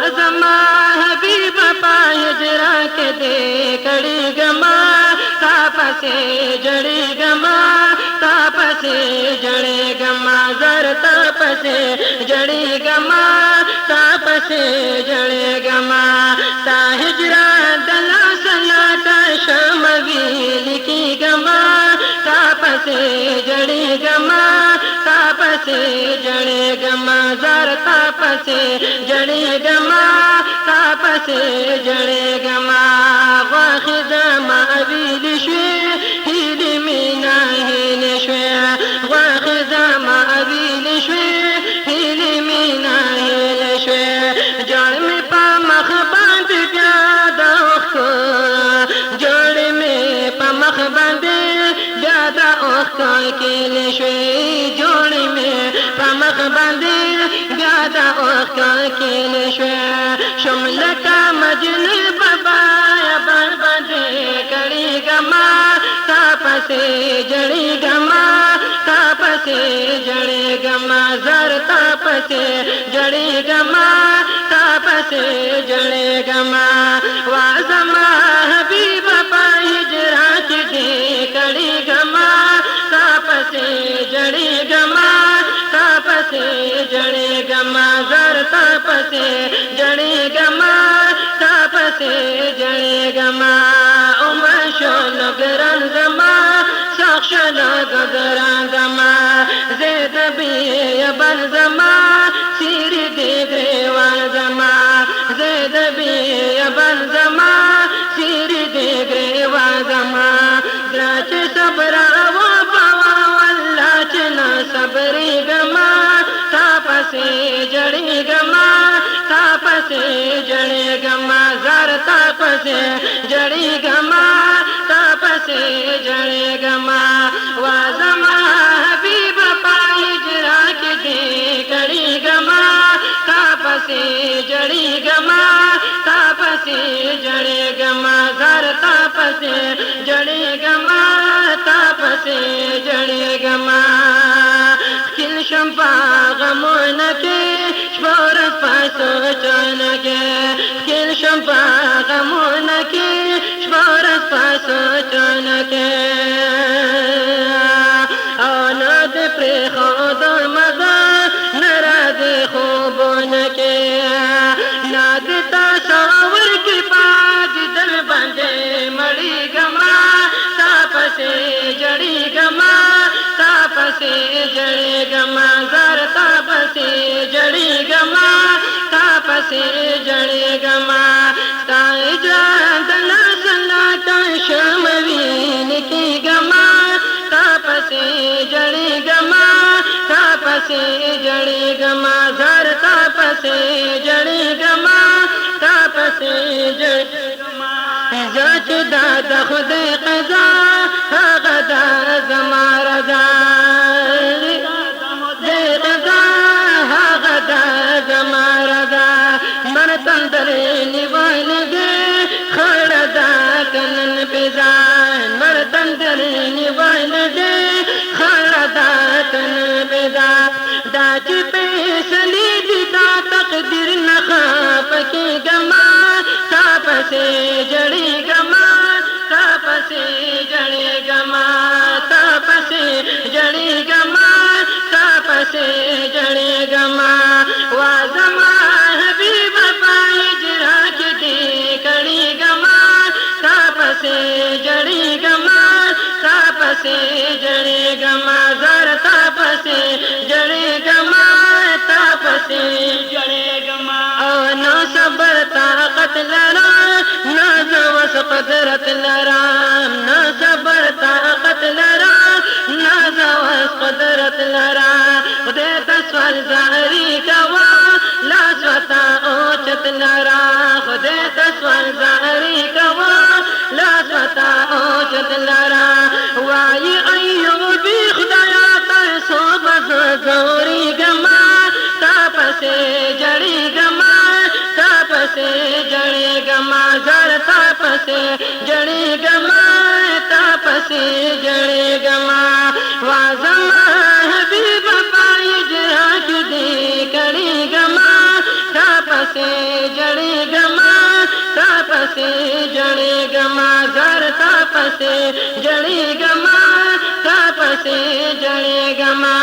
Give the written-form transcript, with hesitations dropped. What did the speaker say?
वाजमा हबीब पा हिजरा के दे कड़ी गमा तापसे जड़ी गमा तापसे जड़े गमा जर तापसे जड़ी गमा तापसे जड़े गमा ता हिजरा दला सलाता शमवील की गमा तापसे जड़ी गमा तापसे जड़े गमा जर तापसे जड़े गमा तापसे जड़े गमा वाखिदमा अवील शे हिल मीना हिल शे वाखिदमा अवील शे हिल मीना हिल शे जड़ में पामख बांध प्यादा को जड़ में पामख बांधे ज्यादा ओखा के शे जोड़ में पामख बांधे ज्यादा ओखा के शे शुमलता मजन बबाया बंदे कड़ी गमा तापसे जड़ी गमा तापसे जड़ी गमा जर तापसे जड़ी गमा तापसे जड़ी गमा वाजमा हबीब पा हिजरा के दे कड़ी गमा तापसे जड़ी गमा तापसे जड़ी गमा जर तापसे जड़ी गमा तापसे जड़ी गमा उमशल गरन गमा सक्षल गरन गमा ज़ेद भी बन गमा सिर दे ग्रेवान गमा ज़ेद भी बन गमा सिर दे ग्रेवान गमा ग्राच सबरा वो बावा वल्ला चना सबरी गमा तापसे जड़ी गमा तापसे जड़ी गमा जर तापसे जड़ी गमा तापसे जड़ी गमा वाजमा हबीब पा हिजरा के दे कड़ी गमा तापसे जड़ी गमा तापसे जड़ी गमा जर तापसे जड़ी गमा तापसे जड़ी गमा किल शंपा गमोन के शोरत पासो चन के किल शंपा गमोन के शोरत पासो चन के औनद प्रेखो दो मदा नराद खूबोन के नाद तासवर के बाद दल बंदे मड़ी गमा तापसे जड़ी गमा तापसे जड़ी गमा जर तापसे जड़ी गमा तापसे जड़ी गमा ताए जादला सलाता शमवीन की गमा तापसे जड़ी गमा तापसे जड़ी गमा जर तापसे जड़ी गमा तापसे जड़ी गमा जाच दादा खुद कजा गदा जमा रजा तंदर निवान गे खड़दा कनन बेजान मर तंदर निवान गे खड़दा कनन बेजा दाच पे सलीद दा तकदीर न खाप के गमा तापसे जड़ी गमा तापसे जड़ी गमा तापसे जड़ी गमा तापसे जड़ी गमा वाजमा हबीब पा हिजरा के दे कड़ी गमा तापसे जड़ी गमा तापसे जड़ी गमा जर तापसे जड़ी गमा तापसे जड़ी गमा न सबर ताकत लरा न जवस कदरत लरा न सबर ताकत लरा न जवस कदरत लरा खुदे तस्वर जारी गवा ला स्वता ओचत लरा खुदे तस्वर जारी गवा ला स्वता ओचत लरा वाई अय्यूबी खुदाया तरसो बस गौरी गमा तापसे जड़ी गमा तापसे जड़ी गमा जर तापसे जड़ी गमा तापसे जड़ी गमा वाजमा हबीब पा हिजरा के दे कड़ी गमा तापसे पसे जड़े गमा, ता पसे जड़े गमा।